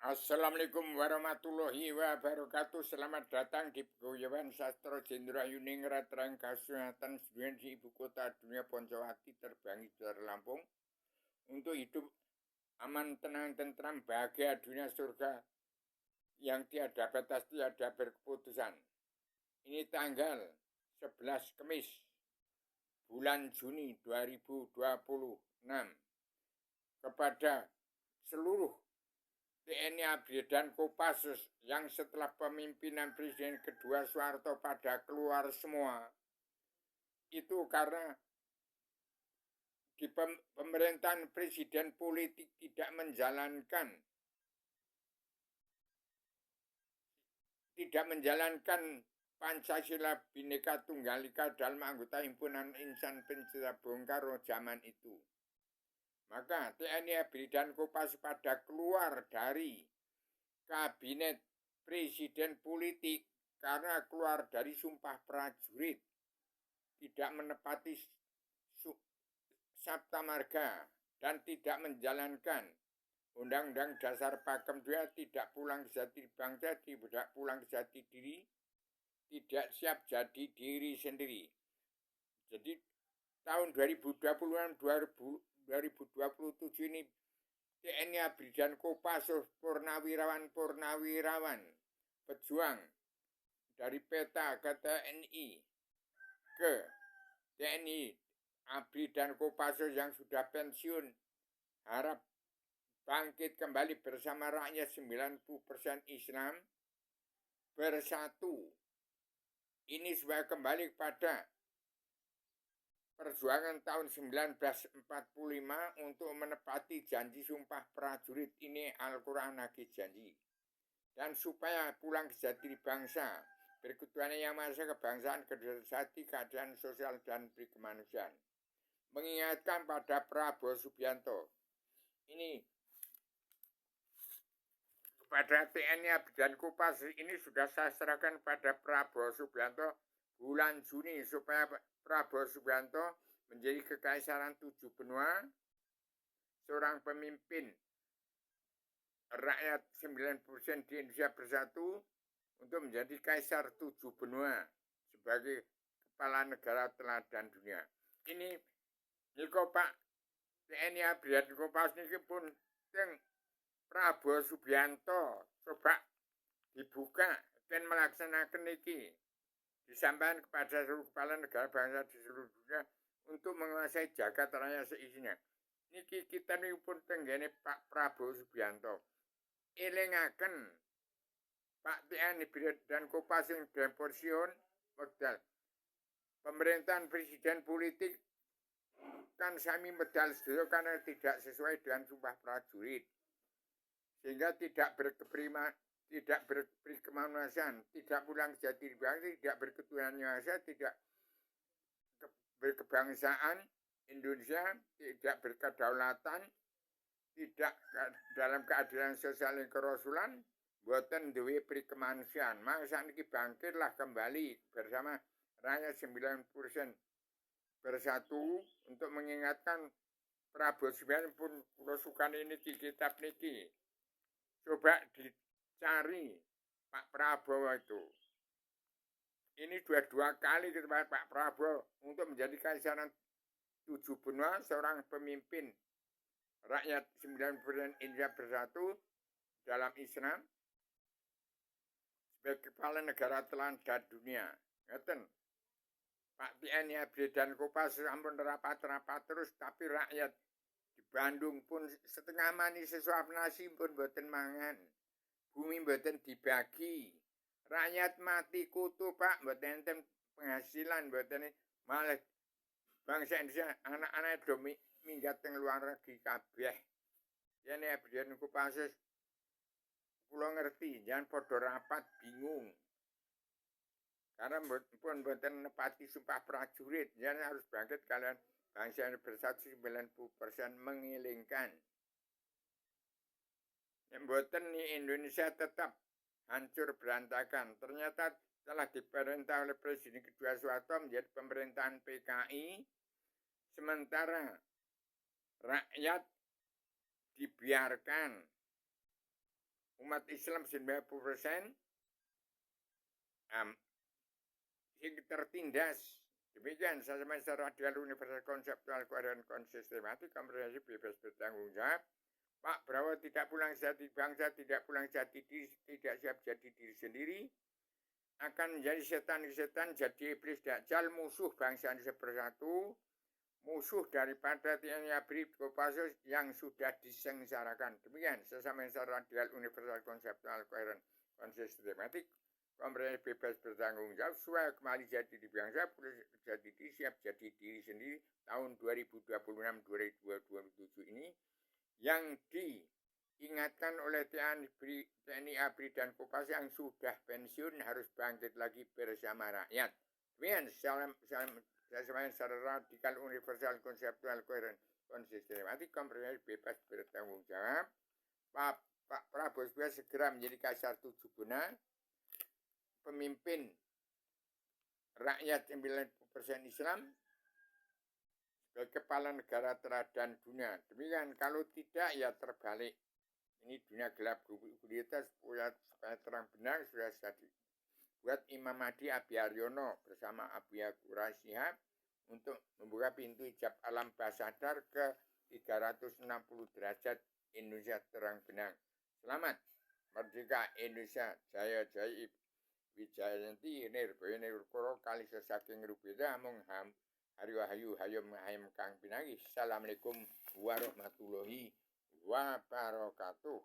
Assalamualaikum warahmatullahi wabarakatuh. Selamat datang di Pegawaian Sastra Jenderal Yuningrat Rangkasunanan di ibu kota dunia Poncowati terbangi dari Lampung untuk hidup aman, tenang, tentram, bahagia dunia surga yang tiada batas, tiada berkeputusan. Ini tanggal 11 Kamis bulan Juni 2026 kepada seluruh TNI ABRI dan Kopassus yang setelah pemimpinan Presiden kedua Soeharto pada keluar semua. Itu karena di pemerintahan presiden politik tidak menjalankan Pancasila Bhinneka Tunggal Ika dalam anggota himpunan insan pencinta Bung Karno zaman itu. Maka TNI ABRI dan Kopassus pada keluar dari kabinet presiden politik karena keluar dari sumpah prajurit, tidak menepati Sabta Marga dan tidak menjalankan Undang-Undang Dasar Pakem 2, tidak pulang ke jati bangsa, tidak pulang ke jati diri, tidak siap jadi diri sendiri. Jadi tahun 2026-2027 ini TNI ABRI dan Kopassus purnawirawan pejuang dari peta ke TNI ke TNI ABRI dan Kopassus yang sudah pensiun harap bangkit kembali bersama rakyat 90% Islam bersatu. Ini supaya kembali kepada perjuangan tahun 1945 untuk menepati janji sumpah prajurit. Ini Al-Quran lagi janji. Dan supaya pulang ke jati bangsa, berketuhanan yang maha esa, kebangsaan, kedesati, keadilan sosial, dan kemanusiaan. Mengingatkan pada Prabowo Subianto. Ini kepada TNI ABRI dan Kopassus ini sudah saya serahkan pada Prabowo Subianto bulan Juni supaya Prabowo Subianto menjadi kekaisaran 7 benua, seorang pemimpin rakyat 90% di Indonesia bersatu untuk menjadi kaisar 7 benua sebagai kepala negara teladan dunia. Ini Pak TNI ABRI dan Kopassus ini pun Prabowo Subianto coba dibuka dan melaksanakan ini disampaikan kepada seluruh kepala negara bangsa di seluruh dunia untuk menguasai jagat raya seisinya. Niki kita ini pun tenggene Pak Prabowo Subianto. Elingaken Pak TNI ABRI dan Kopassus yang dalam pensiun wekdal pemerintahan presiden politik kan sami medal sedaya karena tidak sesuai dengan sumpah prajurit, sehingga tidak berberi kemanusiaan, tidak pulang ke jati bangsa, tidak berketuhanan yang esa, tidak berkebangsaan Indonesia, tidak berkedaulatan, tidak dalam keadilan sosial yang kerasulan, boten duwe pri kemanusiaan. Maka saniki bangkitlah kembali bersama rakyat 90% bersatu untuk mengingatkan Prabowo Subianto pun kulosukan ini di kitab niki. Coba dicari Pak Prabowo itu. Ini dua kali ketemu Pak Prabowo untuk menjadi kaisaran 7 benua, seorang pemimpin rakyat 90% Indonesia bersatu dalam Islam sebagai kepala negara teladan dunia. Ngeten. Pak TNI ABRI dan Kopassus ampun rapat-rapat terus, tapi rakyat di Bandung pun setengah mani sesuap nasi pun boten mangan. Bumi boten dibagi. Rakyat mati kutu Pak, boten enten penghasilan, boten malah bangsa Indonesia anak-anak do minggat teng luar negeri kabeh. Yen ABRI dan Kopassus kula ngerti, jangan podo rapat bingung. Karena pun boten nepati sumpah prajurit, jangan harus bangkit kalian bangsa yang bersatu 90% mengilingkan. Yang boten di Indonesia tetap hancur berantakan. Ternyata telah diperintah oleh Presiden kedua Soeharto menjadi pemerintahan PKI, sementara rakyat dibiarkan umat Islam 90%, yang tertindas. Demikian saya secara radikal universal konseptual koheren konsistematik komprehensif bebas bertanggung jawab. Pak Prabowo tidak pulang jati bangsa, tidak pulang jati diri, tidak siap jadi diri sendiri, akan menjadi setan-setan, jadi iblis dajjal, musuh bangsa Indonesia bersatu, musuh daripada TNI ABRI Kopassus yang sudah disengsarakan. Demikian sesama secara radikal universal konseptual koheren konsistematik komprehensif bebas bertanggung jawab, suai kembali jadi di bangsa, jadi diri, siap jadi diri sendiri tahun 2026-2027 ini, yang diingatkan oleh TNI ABRI dan Kopassus yang sudah pensiun harus bangkit lagi bersama rakyat. Demikian saya secara radikal universal konseptual koheren konsistematik komprehensif bebas bertanggung jawab. Pak Prabowo segera menjadi kaisar 7 benua, pemimpin rakyat 90% Islam, sebagai kepala negara teladan dunia. Demikian, kalau tidak ya terbalik. Ini dunia gelap gulita supaya terang benar sudah jadi. Buat Imam Mahdi Abi Haryono bersama Abu Quraish Shihab untuk membuka pintu hijab alam Basadar ke 360 derajat Indonesia terang benang. Selamat merdeka Indonesia, jaya jaya Wijayanti Nirboyo Nirkoro kali sesaking rubeda amung ham Hayu hayum hayam kang pinanggih. Assalamualaikum warahmatullahi wabarakatuh.